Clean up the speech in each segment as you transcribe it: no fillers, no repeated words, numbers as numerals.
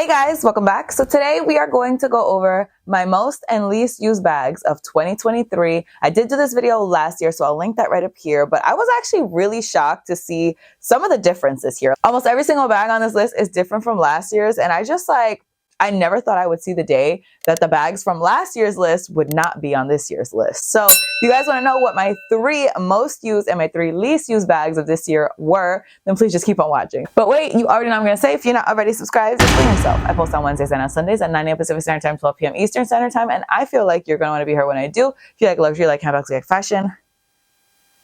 Hey guys, welcome back. So today we are going to go over my most and least used bags of 2023. I did do this video last year, so I'll link that right up here, but I was actually really shocked to see some of the differences here. Almost every single bag on this list is different from last year's, and I never thought I would see the day that the bags from last year's list would not be on this year's list. So if you guys want to know what my 3 most used and my 3 least used bags of this year were, then please just keep on watching. But wait, you already know what I'm going to say. If you're not already subscribed, just blame yourself. I post on Wednesdays and on Sundays at 9 a.m. Pacific Standard Time, 12 p.m. Eastern Standard Time, and I feel like you're going to want to be here when I do. If you like luxury, you like handbags, you like fashion,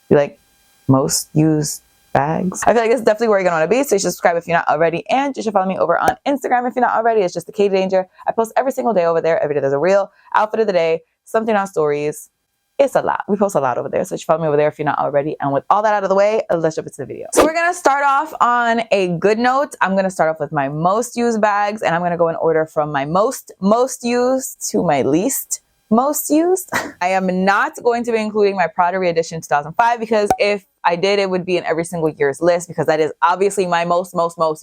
you like most used bags, I feel like it's definitely where you're gonna want to be. So you should subscribe if you're not already, and you should follow me over on Instagram if you're not already. It's just the K Danger. I post every single day over there. Every day there's a reel, outfit of the day, something on stories. It's a lot. We post a lot over there, so you should follow me over there if you're not already. And with all that out of the way, let's jump into the video. So we're gonna start off on a good note. I'm gonna start off with my most used bags, and I'm gonna go in order from my most used to my least most used. I am not going to be including my Prada Re-Edition 2005 because if I did, it would be in every single year's list because that is obviously my most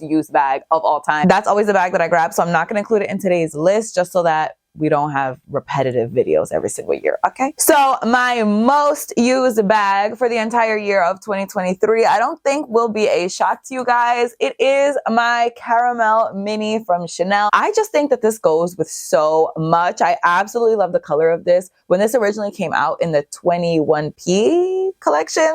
used bag of all time. That's always the bag that I grab, so I'm not going to include it in today's list just so that we don't have repetitive videos every single year, okay? So my most used bag for the entire year of 2023, I don't think will be a shock to you guys. It is my Caramel Mini from Chanel. I just think that this goes with so much. I absolutely love the color of this. When this originally came out in the 21P collection,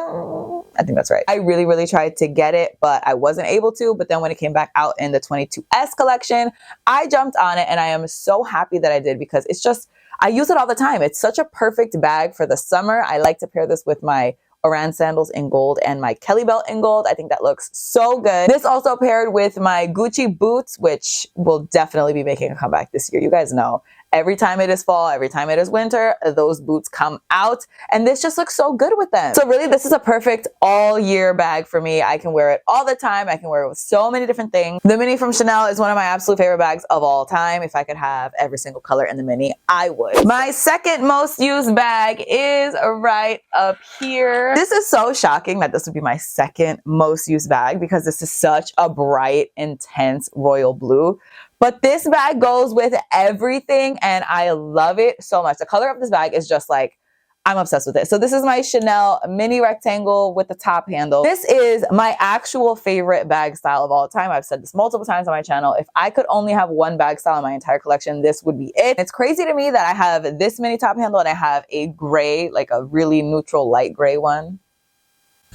I think that's right, I really tried to get it, but I wasn't able to. But then when it came back out in the 22S collection, I jumped on it, and I am so happy that I did because it's just, I use it all the time. It's such a perfect bag for the summer. I like to pair this with my Oran sandals in gold and my Kelly belt in gold. I think that looks so good. This also paired with my Gucci boots, which will definitely be making a comeback this year. You guys know, every time it is fall, every time it is winter, those boots come out, and this just looks so good with them. So really, this is a perfect all year bag for me. I can wear it all the time. I can wear it with so many different things. The Mini from Chanel is one of my absolute favorite bags of all time. If I could have every single color in the Mini, I would. My second most used bag is right up here. This is so shocking that this would be my second most used bag because this is such a bright, intense royal blue. But this bag goes with everything, and I love it so much. The color of this bag is just like, I'm obsessed with it. So this is my Chanel Mini Rectangle with the top handle. This is my actual favorite bag style of all time. I've said this multiple times on my channel. If I could only have one bag style in my entire collection, this would be it. It's crazy to me that I have this mini top handle and I have a gray, like a really neutral light gray one.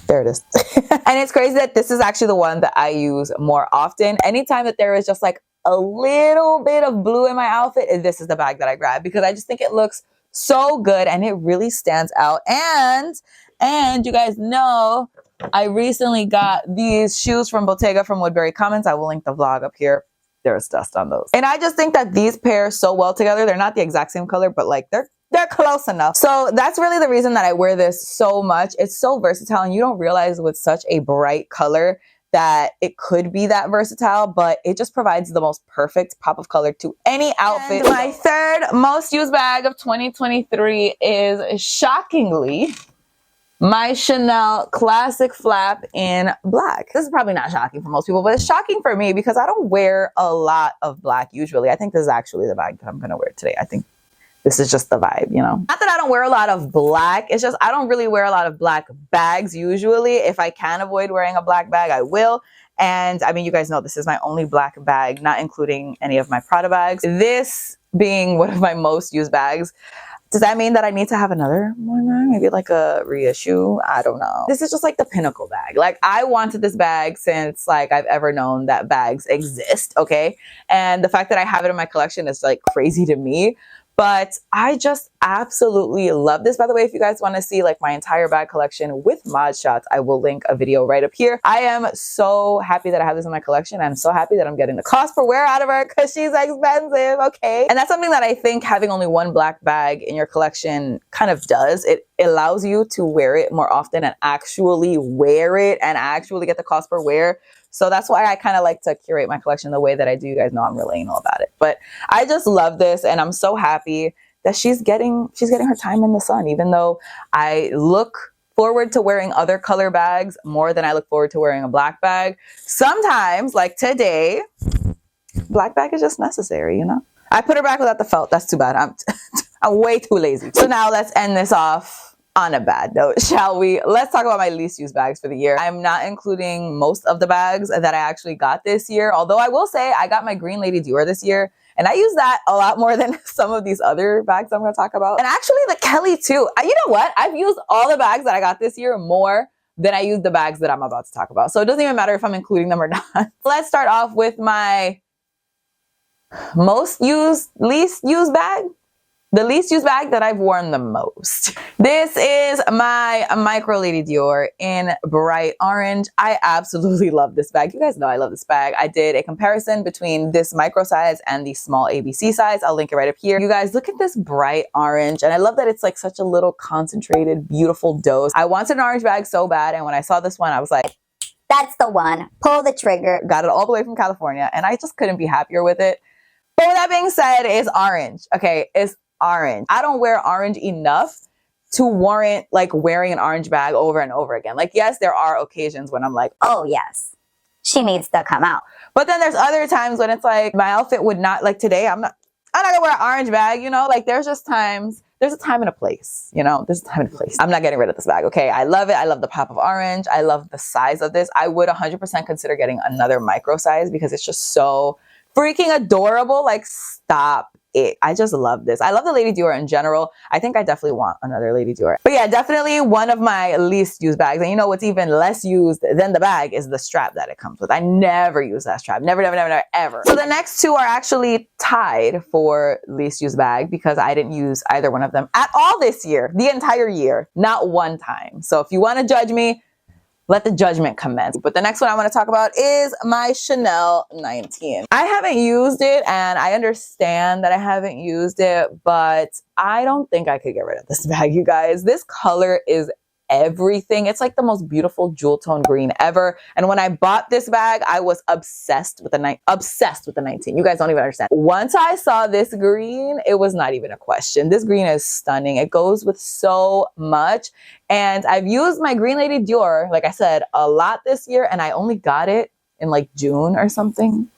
There it is. And it's crazy that this is actually the one that I use more often. Anytime that there is just like a little bit of blue in my outfit, this is the bag that I grab because I just think it looks so good and it really stands out. And you guys know, I recently got these shoes from Bottega from Woodbury Commons. I will link the vlog up here. There's dust on those. And I just think that these pair so well together. They're not the exact same color, but like they're close enough. So that's really the reason that I wear this so much. It's so versatile, and you don't realize with such a bright color that it could be that versatile, but it just provides the most perfect pop of color to any outfit. And my third most used bag of 2023 is shockingly my Chanel Classic Flap in black. This is probably not shocking for most people, but it's shocking for me because I don't wear a lot of black usually. I think this is actually the bag that I'm gonna wear today. I think this is just the vibe, you know? Not that I don't wear a lot of black. It's just I don't really wear a lot of black bags usually. If I can avoid wearing a black bag, I will. And I mean, you guys know this is my only black bag, not including any of my Prada bags. This being one of my most used bags, does that mean that I need to have another one bag? Maybe like a reissue? I don't know. This is just like the pinnacle bag. Like I wanted this bag since like I've ever known that bags exist, okay? And the fact that I have it in my collection is like crazy to me. But I just absolutely love this. By the way, if you guys want to see like my entire bag collection with mod shots, I will link a video right up here. I am so happy that I have this in my collection. I'm so happy that I'm getting the cost per wear out of her because she's expensive, okay? And that's something that I think having only one black bag in your collection kind of does. It allows you to wear it more often and actually wear it and actually get the cost per wear. So that's why I kind of like to curate my collection the way that I do. You guys know I'm really anal about it. But I just love this, and I'm so happy that she's getting her time in the sun, even though I look forward to wearing other color bags more than I look forward to wearing a black bag. Sometimes, like today, black bag is just necessary, you know? I put her back without the felt. That's too bad. I'm way too lazy. So now let's end this off on a bad note, shall we? Let's talk about my least used bags for the year. I'm not including most of the bags that I actually got this year. Although I will say I got my Green Lady Dior this year. And I use that a lot more than some of these other bags I'm going to talk about. And actually the Kelly too. You know what? I've used all the bags that I got this year more than I used the bags that I'm about to talk about. So it doesn't even matter if I'm including them or not. Let's start off with my least used bag. The least used bag that I've worn the most. This is my Micro Lady Dior in bright orange. I absolutely love this bag. You guys know I love this bag. I did a comparison between this micro size and the small ABC size. I'll link it right up here. You guys, look at this bright orange. And I love that it's like such a little concentrated, beautiful dose. I wanted an orange bag so bad. And when I saw this one, I was like, that's the one. Pull the trigger. Got it all the way from California. And I just couldn't be happier with it. But with that being said, it's orange. Okay, it's orange. I don't wear orange enough to warrant like wearing an orange bag over and over again. Like, yes, there are occasions when I'm like, oh yes, she needs to come out. But then there's other times when it's like my outfit would not, like today, I'm not gonna wear an orange bag, you know? Like there's just times, there's a time and a place, you know? There's a time and a place. I'm not getting rid of this bag, okay? I love it. I love the pop of orange. I love the size of this. I would 100% consider getting another micro size because it's just so freaking adorable. Like, stop it. I just love this. I love the Lady Dior in general. I think I definitely want another Lady Dior. But yeah, definitely one of my least used bags. And you know what's even less used than the bag is the strap that it comes with. I never use that strap. Never, never, never, never, ever. So the next two are actually tied for least used bag because I didn't use either one of them at all this year. The entire year. Not one time. So if you want to judge me, let the judgment commence. But the next one I want to talk about is my Chanel 19. I haven't used it and I understand that I haven't used it, but I don't think I could get rid of this bag, you guys. This color is everything. It's like the most beautiful jewel tone green ever. And when I bought this bag, I was obsessed with the 19. You guys don't even understand. Once I saw this green, it was not even a question. This green is stunning. It goes with so much. And I've used my Green Lady Dior, like I said, a lot this year. And I only got it in like June or something.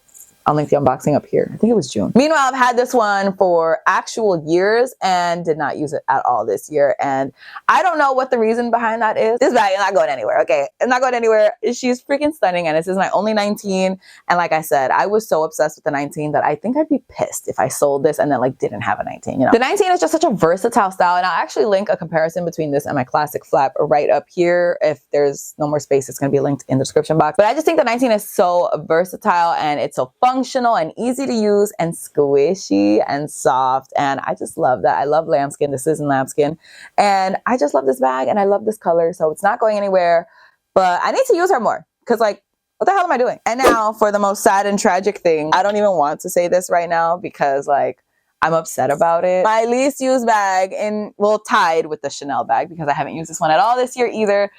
I'll link the unboxing up here. I think it was June. Meanwhile, I've had this one for actual years and did not use it at all this year. And I don't know what the reason behind that is. This bag is not going anywhere, okay? It's not going anywhere. She's freaking stunning and this is my only 19. And like I said, I was so obsessed with the 19 that I think I'd be pissed if I sold this and then like didn't have a 19, you know? The 19 is just such a versatile style and I'll actually link a comparison between this and my classic flap right up here. If there's no more space, it's gonna be linked in the description box. But I just think the 19 is so versatile and it's so functional and easy to use and squishy and soft. And I just love that. I love lambskin. This isn't lambskin. And I just love this bag and I love this color. So it's not going anywhere, but I need to use her more because like, what the hell am I doing? And now for the most sad and tragic thing. I don't even want to say this right now because like, I'm upset about it. My least used bag tied with the Chanel bag because I haven't used this one at all this year either,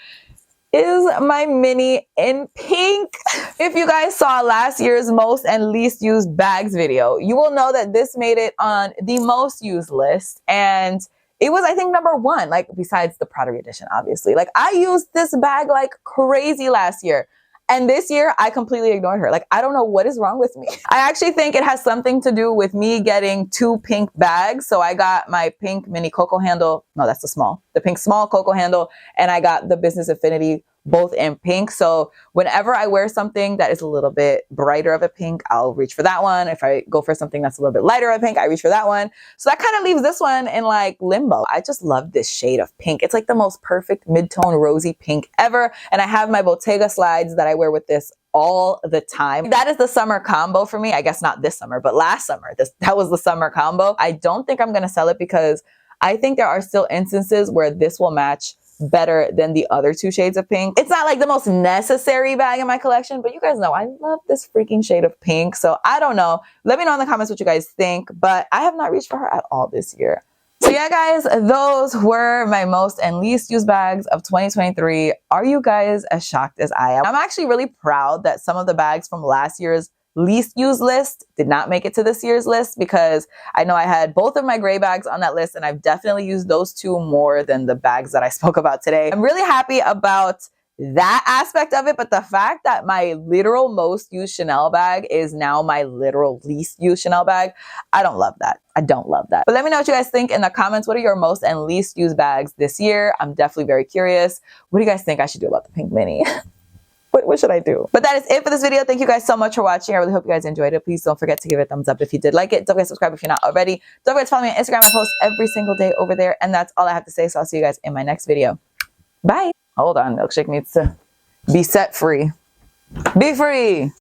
is my mini in pink. If you guys saw last year's most and least used bags video, you will know that this made it on the most used list. And it was, I think, #1, like besides the Prada edition, obviously. Like I used this bag like crazy last year. And this year, I completely ignored her. Like, I don't know what is wrong with me. I actually think it has something to do with me getting 2 pink bags. So I got my pink mini cocoa handle. No, that's the pink small cocoa handle. And I got the Business Affinity, both in pink. So whenever I wear something that is a little bit brighter of a pink, I'll reach for that one. If I go for something that's a little bit lighter of pink, I reach for that one. So that kind of leaves this one in like limbo. I just love this shade of pink. It's like the most perfect mid-tone rosy pink ever. And I have my Bottega slides that I wear with this all the time. That is the summer combo for me. I guess not this summer, but last summer, that was the summer combo. I don't think I'm going to sell it because I think there are still instances where this will match better than the other 2 shades of pink. It's not like the most necessary bag in my collection, but you guys know I love this freaking shade of pink. So I don't know. Let me know in the comments what you guys think, but I have not reached for her at all this year. So yeah, guys, those were my most and least used bags of 2023. Are you guys as shocked as I am? I'm actually really proud that some of the bags from last year's least used list did not make it to this year's list because I know I had both of my gray bags on that list and I've definitely used those 2 more than the bags that I spoke about today. I'm really happy about that aspect of it, but the fact that my literal most used Chanel bag is now my literal least used Chanel bag, I don't love that. I don't love that. But let me know what you guys think in the comments. What are your most and least used bags this year? I'm definitely very curious. What do you guys think I should do about the pink mini? What should I do? But that is it for this video. Thank you guys so much for watching. I really hope you guys enjoyed it. Please don't forget to give it a thumbs up if you did like it. Don't forget to subscribe if you're not already. Don't forget to follow me on Instagram. I post every single day over there. And that's all I have to say. So I'll see you guys in my next video. Bye. Hold on. Milkshake needs to be set free. Be free.